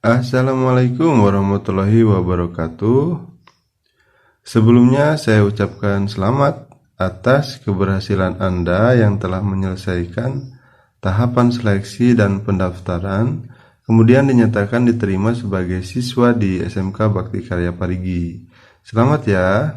Assalamualaikum warahmatullahi wabarakatuh. Sebelumnya saya ucapkan selamat atas keberhasilan Anda yang telah menyelesaikan tahapan seleksi dan pendaftaran, kemudian dinyatakan diterima sebagai siswa di SMK Bakti Karya Parigi. Selamat ya.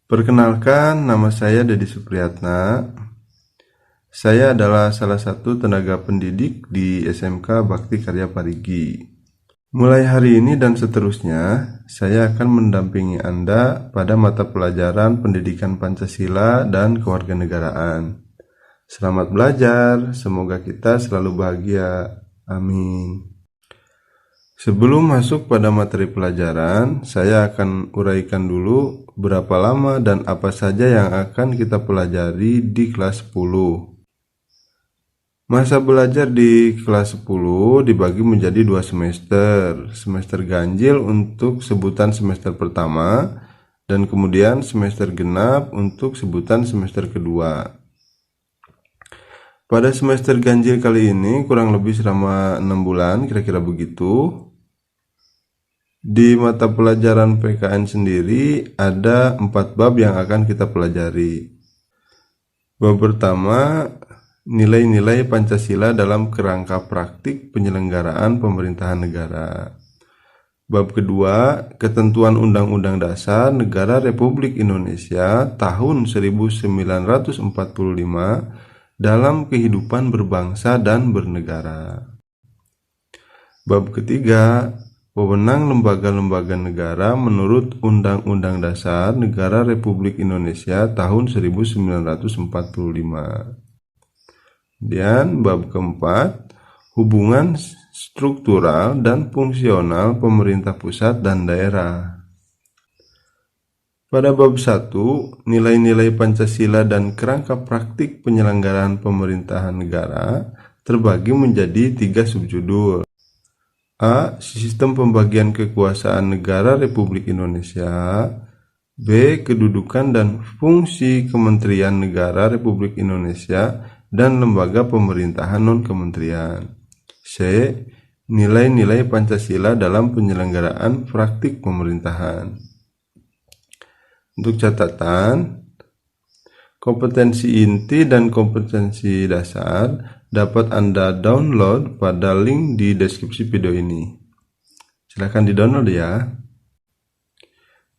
Perkenalkan, nama saya Dedi Supriyatna. Saya adalah salah satu tenaga pendidik di SMK Bakti Karya Parigi. Mulai hari ini dan seterusnya, saya akan mendampingi Anda pada mata pelajaran pendidikan Pancasila dan kewarganegaraan. Selamat belajar, semoga kita selalu bahagia. Amin. Sebelum masuk pada materi pelajaran, saya akan uraikan dulu berapa lama dan apa saja yang akan kita pelajari di kelas 10. Masa belajar di kelas 10 dibagi menjadi 2 semester. Semester ganjil untuk sebutan semester pertama dan kemudian semester genap untuk sebutan semester kedua. Pada semester ganjil kali ini kurang lebih selama 6 bulan, kira-kira begitu. Di mata pelajaran PKN sendiri ada 4 bab yang akan kita pelajari. Bab pertama, nilai-nilai Pancasila dalam kerangka praktik penyelenggaraan pemerintahan negara. Bab kedua, ketentuan Undang-Undang Dasar Negara Republik Indonesia tahun 1945 dalam kehidupan berbangsa dan bernegara. Bab ketiga, wewenang lembaga-lembaga negara menurut Undang-Undang Dasar Negara Republik Indonesia tahun 1945. Kemudian bab keempat, hubungan struktural dan fungsional pemerintah pusat dan daerah. Pada bab 1, nilai-nilai Pancasila dan kerangka praktik penyelenggaraan pemerintahan negara terbagi menjadi 3 subjudul. A. Sistem pembagian kekuasaan negara Republik Indonesia. B. Kedudukan dan fungsi Kementerian Negara Republik Indonesia dan lembaga pemerintahan non-kementerian. C. Nilai-nilai Pancasila dalam penyelenggaraan praktik pemerintahan. Untuk catatan, kompetensi inti dan kompetensi dasar dapat Anda download pada link di deskripsi video ini. Silahkan di-download ya.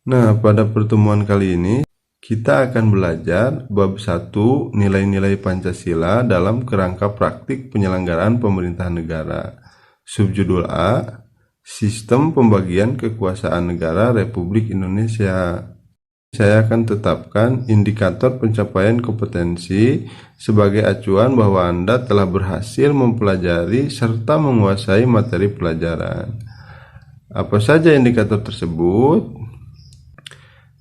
Nah, pada pertemuan kali ini kita akan belajar bab 1, nilai-nilai Pancasila dalam kerangka praktik penyelenggaraan pemerintahan negara. Subjudul A, sistem pembagian kekuasaan negara Republik Indonesia. Saya akan tetapkan indikator pencapaian kompetensi sebagai acuan bahwa Anda telah berhasil mempelajari serta menguasai materi pelajaran. Apa saja indikator tersebut?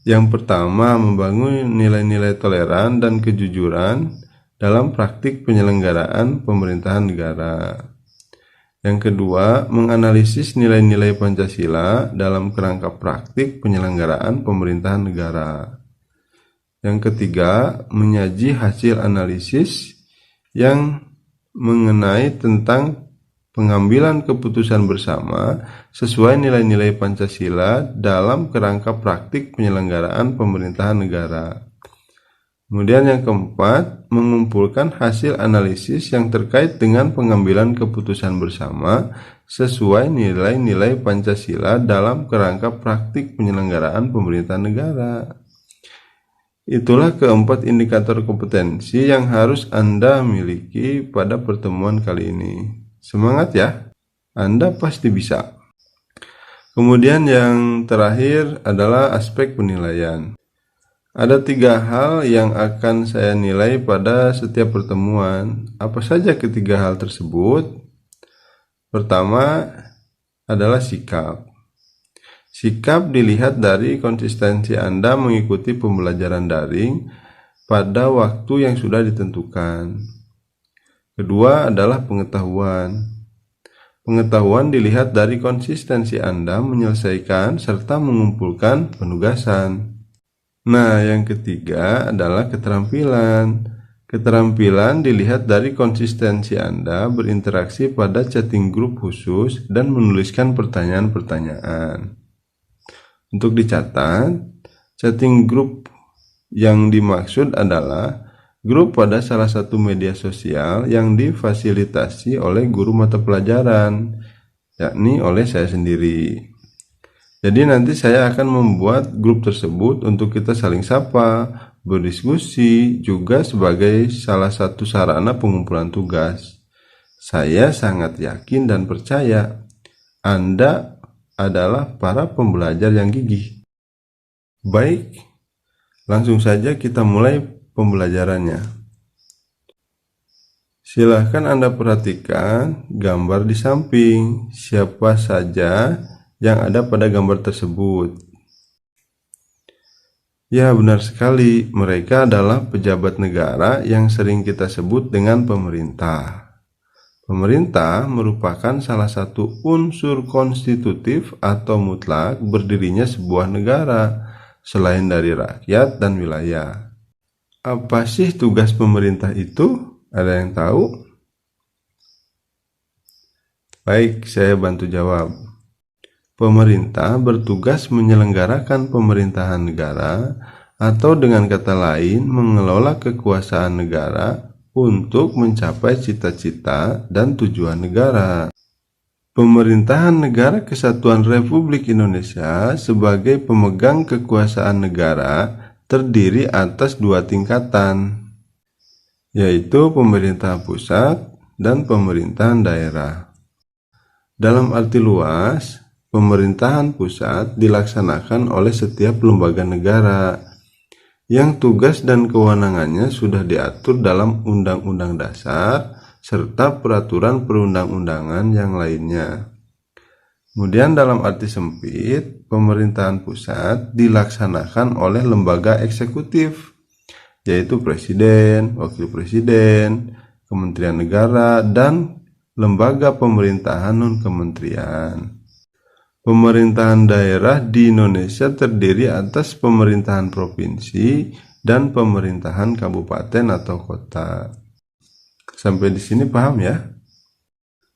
Yang pertama, membangun nilai-nilai toleran dan kejujuran dalam praktik penyelenggaraan pemerintahan negara. Yang kedua, menganalisis nilai-nilai Pancasila dalam kerangka praktik penyelenggaraan pemerintahan negara. Yang ketiga, menyaji hasil analisis yang mengenai tentang pengambilan keputusan bersama sesuai nilai-nilai Pancasila dalam kerangka praktik penyelenggaraan pemerintahan negara. Kemudian yang keempat, mengumpulkan hasil analisis yang terkait dengan pengambilan keputusan bersama sesuai nilai-nilai Pancasila dalam kerangka praktik penyelenggaraan pemerintahan negara. Itulah keempat indikator kompetensi yang harus Anda miliki pada pertemuan kali ini. Semangat ya, Anda pasti bisa. Kemudian yang terakhir adalah aspek penilaian. Ada 3 hal yang akan saya nilai pada setiap pertemuan. Apa saja ketiga hal tersebut? Pertama adalah sikap. Sikap dilihat dari konsistensi Anda mengikuti pembelajaran daring pada waktu yang sudah ditentukan. Kedua adalah pengetahuan. Pengetahuan dilihat dari konsistensi Anda menyelesaikan serta mengumpulkan penugasan. Nah, yang ketiga adalah keterampilan. Keterampilan dilihat dari konsistensi Anda berinteraksi pada chatting group khusus dan menuliskan pertanyaan-pertanyaan. Untuk dicatat, chatting group yang dimaksud adalah grup pada salah satu media sosial yang difasilitasi oleh guru mata pelajaran, yakni oleh saya sendiri. Jadi nanti saya akan membuat grup tersebut untuk kita saling sapa, berdiskusi, juga sebagai salah satu sarana pengumpulan tugas. Saya sangat yakin dan percaya Anda adalah para pembelajar yang gigih. Baik, langsung saja kita mulai pembelajarannya. Silahkan Anda perhatikan gambar di samping, siapa saja yang ada pada gambar tersebut. Ya, benar sekali, mereka adalah pejabat negara yang sering kita sebut dengan pemerintah. Pemerintah merupakan salah satu unsur konstitutif atau mutlak berdirinya sebuah negara, selain dari rakyat dan wilayah. Apa sih tugas pemerintah itu? Ada yang tahu? Baik, saya bantu jawab. Pemerintah bertugas menyelenggarakan pemerintahan negara, atau dengan kata lain mengelola kekuasaan negara untuk mencapai cita-cita dan tujuan negara. Pemerintahan Negara Kesatuan Republik Indonesia sebagai pemegang kekuasaan negara terdiri atas dua tingkatan, yaitu pemerintah pusat dan pemerintahan daerah. Dalam arti luas, pemerintahan pusat dilaksanakan oleh setiap lembaga negara yang tugas dan kewenangannya sudah diatur dalam Undang-Undang Dasar serta peraturan perundang-undangan yang lainnya. Kemudian dalam arti sempit, pemerintahan pusat dilaksanakan oleh lembaga eksekutif, yaitu Presiden, Wakil Presiden, Kementerian Negara, dan lembaga pemerintahan non-kementerian. Pemerintahan daerah di Indonesia terdiri atas pemerintahan provinsi dan pemerintahan kabupaten atau kota. Sampai di sini paham ya?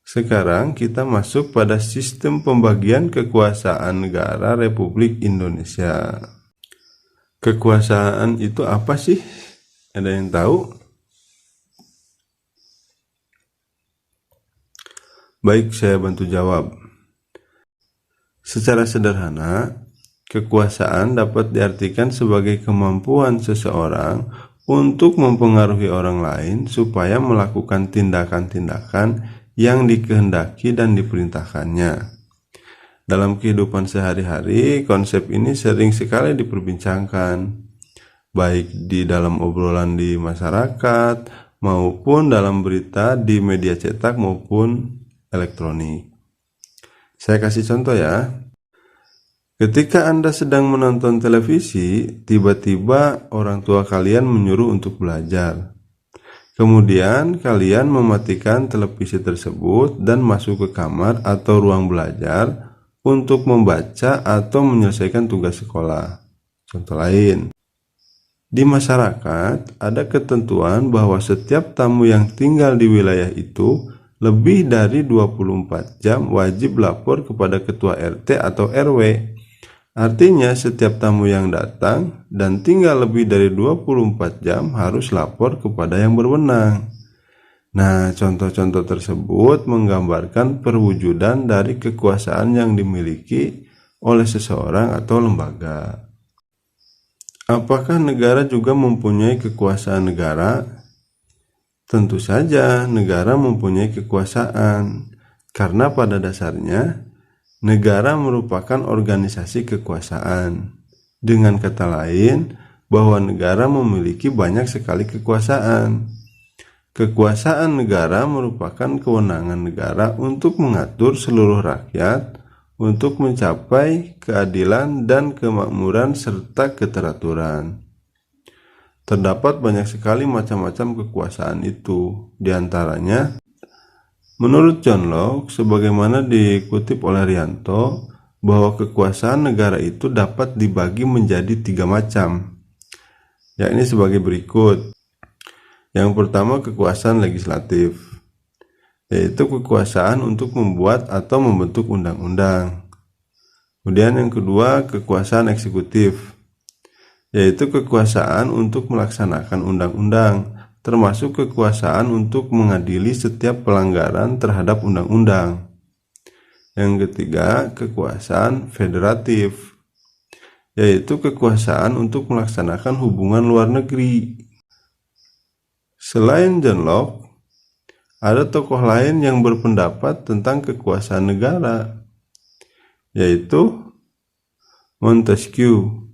Sekarang kita masuk pada sistem pembagian kekuasaan negara Republik Indonesia. Kekuasaan itu apa sih? Ada yang tahu? Baik, saya bantu jawab. Secara sederhana, kekuasaan dapat diartikan sebagai kemampuan seseorang untuk mempengaruhi orang lain supaya melakukan tindakan-tindakan yang dikehendaki dan diperintahkannya. Dalam kehidupan sehari-hari, konsep ini sering sekali diperbincangkan, baik di dalam obrolan di masyarakat maupun dalam berita di media cetak maupun elektronik. Saya kasih contoh ya. Ketika Anda sedang menonton televisi, tiba-tiba orang tua kalian menyuruh untuk belajar. Kemudian kalian mematikan televisi tersebut dan masuk ke kamar atau ruang belajar untuk membaca atau menyelesaikan tugas sekolah. Contoh lain, di masyarakat ada ketentuan bahwa setiap tamu yang tinggal di wilayah itu lebih dari 24 jam wajib lapor kepada ketua RT atau RW. Artinya setiap tamu yang datang dan tinggal lebih dari 24 jam harus lapor kepada yang berwenang. Nah, contoh-contoh tersebut menggambarkan perwujudan dari kekuasaan yang dimiliki oleh seseorang atau lembaga. Apakah negara juga mempunyai kekuasaan negara? Tentu saja negara mempunyai kekuasaan, karena pada dasarnya negara merupakan organisasi kekuasaan. Dengan kata lain, bahwa negara memiliki banyak sekali kekuasaan. Kekuasaan negara merupakan kewenangan negara untuk mengatur seluruh rakyat untuk mencapai keadilan dan kemakmuran serta keteraturan. Terdapat banyak sekali macam-macam kekuasaan itu. Di antaranya, menurut John Locke, sebagaimana dikutip oleh Rianto, bahwa kekuasaan negara itu dapat dibagi menjadi 3 macam, yakni sebagai berikut. Yang pertama, kekuasaan legislatif, yaitu kekuasaan untuk membuat atau membentuk undang-undang. Kemudian yang kedua, kekuasaan eksekutif, yaitu kekuasaan untuk melaksanakan undang-undang, termasuk kekuasaan untuk mengadili setiap pelanggaran terhadap undang-undang. Yang ketiga, kekuasaan federatif, yaitu kekuasaan untuk melaksanakan hubungan luar negeri. Selain John Locke, ada tokoh lain yang berpendapat tentang kekuasaan negara, yaitu Montesquieu.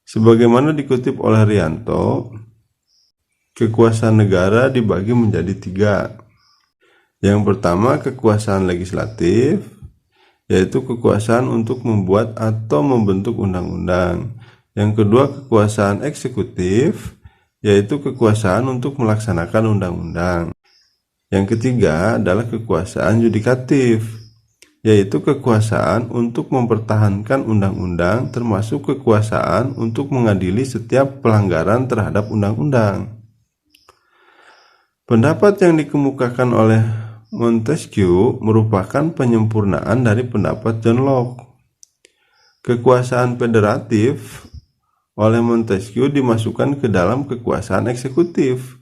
Sebagaimana dikutip oleh Rianto, kekuasaan negara dibagi menjadi 3. Yang pertama, kekuasaan legislatif, yaitu kekuasaan untuk membuat atau membentuk undang-undang. Yang kedua, kekuasaan eksekutif, yaitu kekuasaan untuk melaksanakan undang-undang. Yang ketiga adalah kekuasaan yudikatif, yaitu kekuasaan untuk mempertahankan undang-undang, termasuk kekuasaan untuk mengadili setiap pelanggaran terhadap undang-undang. Pendapat yang dikemukakan oleh Montesquieu merupakan penyempurnaan dari pendapat John Locke. Kekuasaan federatif oleh Montesquieu dimasukkan ke dalam kekuasaan eksekutif.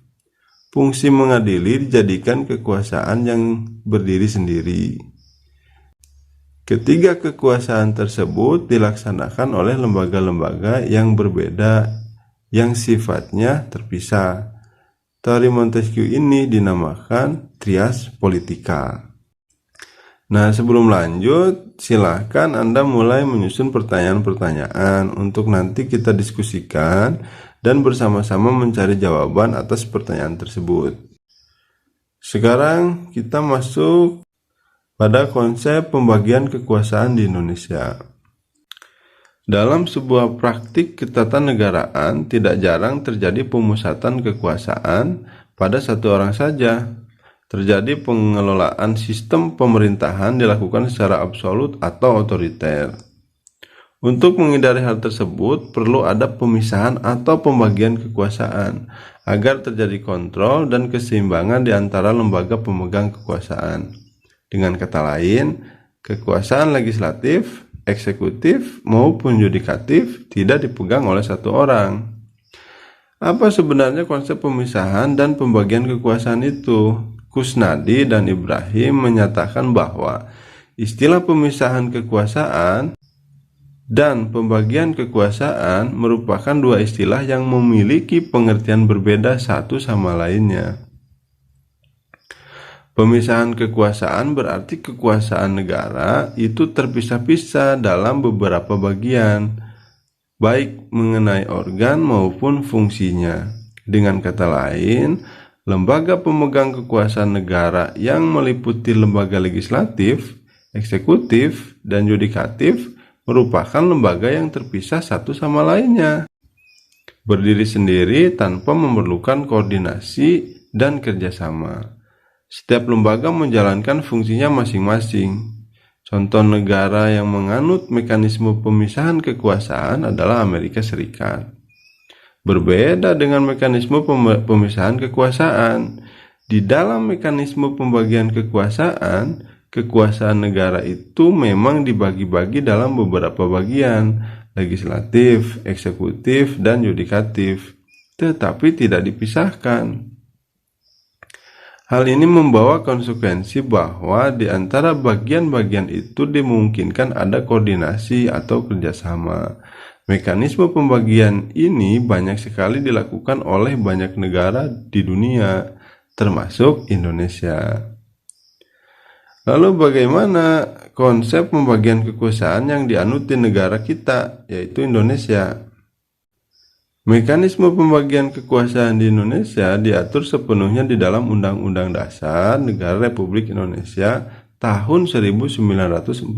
Fungsi mengadili dijadikan kekuasaan yang berdiri sendiri. Ketiga kekuasaan tersebut dilaksanakan oleh lembaga-lembaga yang berbeda yang sifatnya terpisah. Teori Montesquieu ini dinamakan trias politika. Nah, sebelum lanjut, silahkan Anda mulai menyusun pertanyaan-pertanyaan untuk nanti kita diskusikan dan bersama-sama mencari jawaban atas pertanyaan tersebut. Sekarang kita masuk pada konsep pembagian kekuasaan di Indonesia. Dalam sebuah praktik ketatanegaraan, tidak jarang terjadi pemusatan kekuasaan pada satu orang saja. Terjadi pengelolaan sistem pemerintahan dilakukan secara absolut atau otoriter. Untuk menghindari hal tersebut, perlu ada pemisahan atau pembagian kekuasaan agar terjadi kontrol dan keseimbangan di antara lembaga pemegang kekuasaan. Dengan kata lain, kekuasaan legislatif, eksekutif, maupun yudikatif tidak dipegang oleh satu orang. Apa sebenarnya konsep pemisahan dan pembagian kekuasaan itu? Kusnadi dan Ibrahim menyatakan bahwa istilah pemisahan kekuasaan dan pembagian kekuasaan merupakan dua istilah yang memiliki pengertian berbeda satu sama lainnya. Pemisahan kekuasaan berarti kekuasaan negara itu terpisah-pisah dalam beberapa bagian, baik mengenai organ maupun fungsinya. Dengan kata lain, lembaga pemegang kekuasaan negara yang meliputi lembaga legislatif, eksekutif, dan yudikatif merupakan lembaga yang terpisah satu sama lainnya, berdiri sendiri tanpa memerlukan koordinasi dan kerjasama. Setiap lembaga menjalankan fungsinya masing-masing. Contoh negara yang menganut mekanisme pemisahan kekuasaan adalah Amerika Serikat. Berbeda dengan mekanisme pemisahan kekuasaan. Di dalam mekanisme pembagian kekuasaan, kekuasaan negara itu memang dibagi-bagi dalam beberapa bagian, legislatif, eksekutif, dan yudikatif, tetapi tidak dipisahkan. Hal ini membawa konsekuensi bahwa di antara bagian-bagian itu dimungkinkan ada koordinasi atau kerjasama. Mekanisme pembagian ini banyak sekali dilakukan oleh banyak negara di dunia, termasuk Indonesia. Lalu bagaimana konsep pembagian kekuasaan yang dianut di negara kita, yaitu Indonesia? Mekanisme pembagian kekuasaan di Indonesia diatur sepenuhnya di dalam Undang-Undang Dasar Negara Republik Indonesia tahun 1945.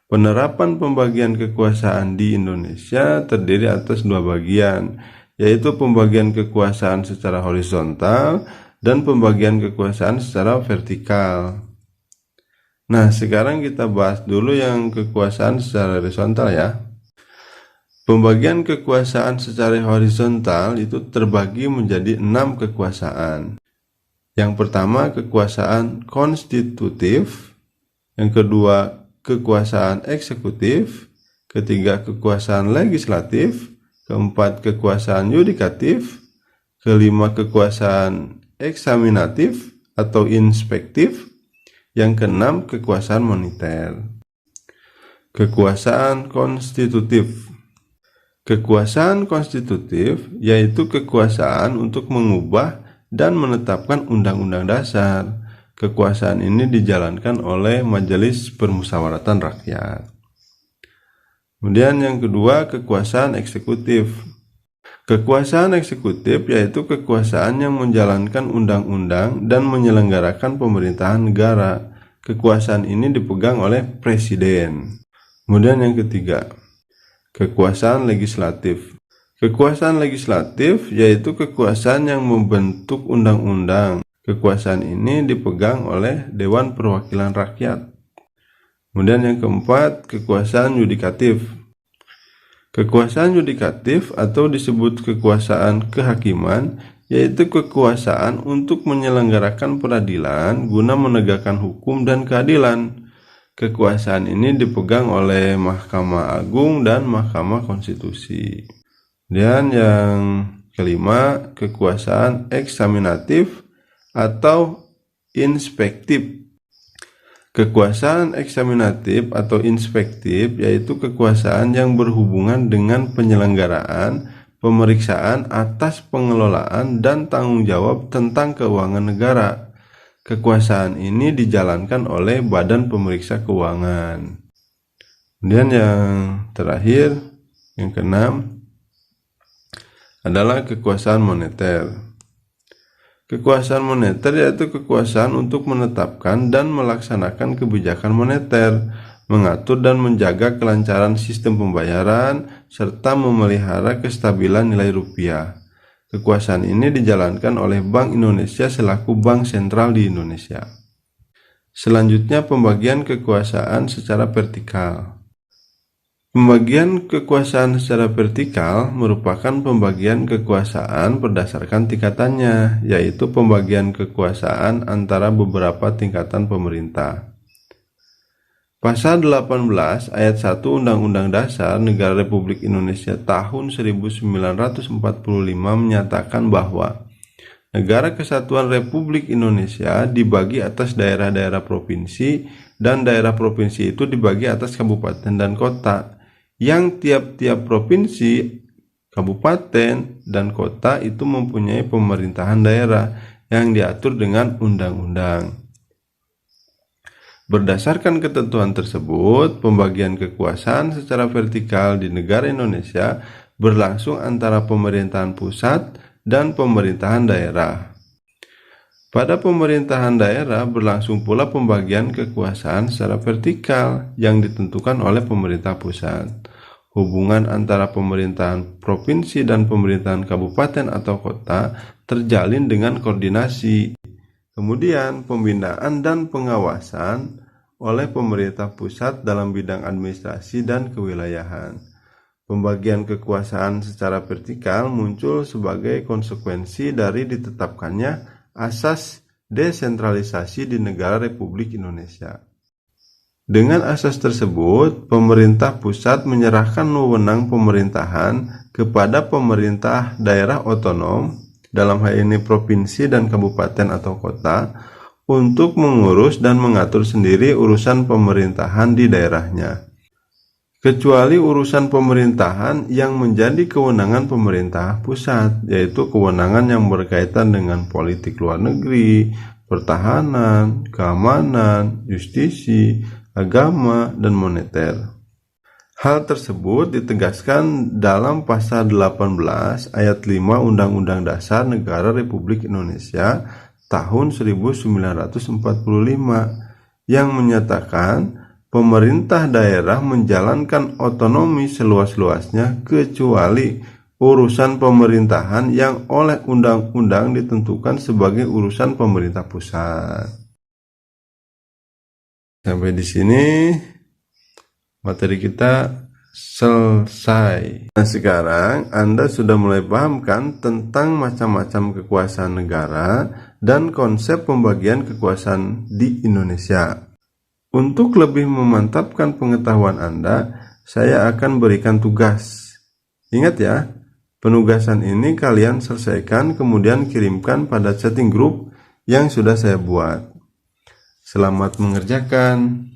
Penerapan pembagian kekuasaan di Indonesia terdiri atas dua bagian, yaitu pembagian kekuasaan secara horizontal dan pembagian kekuasaan secara vertikal. Nah, sekarang kita bahas dulu yang kekuasaan secara horizontal ya. Pembagian kekuasaan secara horizontal itu terbagi menjadi 6 kekuasaan. Yang pertama, kekuasaan konstitutif. Yang kedua, kekuasaan eksekutif. Ketiga, kekuasaan legislatif. Keempat, kekuasaan yudikatif. Kelima, kekuasaan eksaminatif atau inspektif. Yang keenam, kekuasaan moneter. Kekuasaan konstitutif. Kekuasaan konstitutif yaitu kekuasaan untuk mengubah dan menetapkan undang-undang dasar. Kekuasaan ini dijalankan oleh Majelis Permusyawaratan Rakyat. Kemudian yang kedua, kekuasaan eksekutif. Kekuasaan eksekutif yaitu kekuasaan yang menjalankan undang-undang dan menyelenggarakan pemerintahan negara. Kekuasaan ini dipegang oleh presiden. Kemudian yang ketiga, kekuasaan legislatif. Kekuasaan legislatif yaitu kekuasaan yang membentuk undang-undang. Kekuasaan ini dipegang oleh Dewan Perwakilan Rakyat. Kemudian yang keempat, kekuasaan yudikatif. Kekuasaan yudikatif atau disebut kekuasaan kehakiman yaitu kekuasaan untuk menyelenggarakan peradilan guna menegakkan hukum dan keadilan. Kekuasaan ini dipegang oleh Mahkamah Agung dan Mahkamah Konstitusi. Dan yang kelima, kekuasaan eksaminatif atau inspektif. Kekuasaan eksaminatif atau inspektif yaitu kekuasaan yang berhubungan dengan penyelenggaraan, pemeriksaan atas pengelolaan dan tanggung jawab tentang keuangan negara. Kekuasaan ini dijalankan oleh Badan Pemeriksa Keuangan. Kemudian yang terakhir, yang keenam, adalah kekuasaan moneter. Kekuasaan moneter yaitu kekuasaan untuk menetapkan dan melaksanakan kebijakan moneter, mengatur dan menjaga kelancaran sistem pembayaran, serta memelihara kestabilan nilai rupiah. Kekuasaan ini dijalankan oleh Bank Indonesia selaku bank sentral di Indonesia. Selanjutnya, pembagian kekuasaan secara vertikal. Pembagian kekuasaan secara vertikal merupakan pembagian kekuasaan berdasarkan tingkatannya, yaitu pembagian kekuasaan antara beberapa tingkatan pemerintah. Pasal 18 ayat 1 Undang-Undang Dasar Negara Republik Indonesia tahun 1945 menyatakan bahwa Negara Kesatuan Republik Indonesia dibagi atas daerah-daerah provinsi dan daerah provinsi itu dibagi atas kabupaten dan kota, yang tiap-tiap provinsi, kabupaten, dan kota itu mempunyai pemerintahan daerah yang diatur dengan undang-undang. Berdasarkan ketentuan tersebut, pembagian kekuasaan secara vertikal di negara Indonesia berlangsung antara pemerintahan pusat dan pemerintahan daerah. Pada pemerintahan daerah berlangsung pula pembagian kekuasaan secara vertikal yang ditentukan oleh pemerintah pusat. Hubungan antara pemerintahan provinsi dan pemerintahan kabupaten atau kota terjalin dengan koordinasi. Kemudian, pembinaan dan pengawasan oleh pemerintah pusat dalam bidang administrasi dan kewilayahan. Pembagian kekuasaan secara vertikal muncul sebagai konsekuensi dari ditetapkannya asas desentralisasi di negara Republik Indonesia. Dengan asas tersebut, pemerintah pusat menyerahkan wewenang pemerintahan kepada pemerintah daerah otonom, dalam hal ini provinsi dan kabupaten atau kota, untuk mengurus dan mengatur sendiri urusan pemerintahan di daerahnya, kecuali urusan pemerintahan yang menjadi kewenangan pemerintah pusat, yaitu kewenangan yang berkaitan dengan politik luar negeri, pertahanan, keamanan, justisi, agama, dan moneter. Hal tersebut ditegaskan dalam pasal 18 ayat 5 Undang-Undang Dasar Negara Republik Indonesia tahun 1945 yang menyatakan pemerintah daerah menjalankan otonomi seluas-luasnya kecuali urusan pemerintahan yang oleh undang-undang ditentukan sebagai urusan pemerintah pusat. Sampai di sini materi kita selesai. Nah, sekarang Anda sudah mulai paham kan tentang macam-macam kekuasaan negara dan konsep pembagian kekuasaan di Indonesia. Untuk lebih memantapkan pengetahuan Anda, saya akan berikan tugas. Ingat ya, penugasan ini kalian selesaikan kemudian kirimkan pada chatting group yang sudah saya buat. Selamat mengerjakan.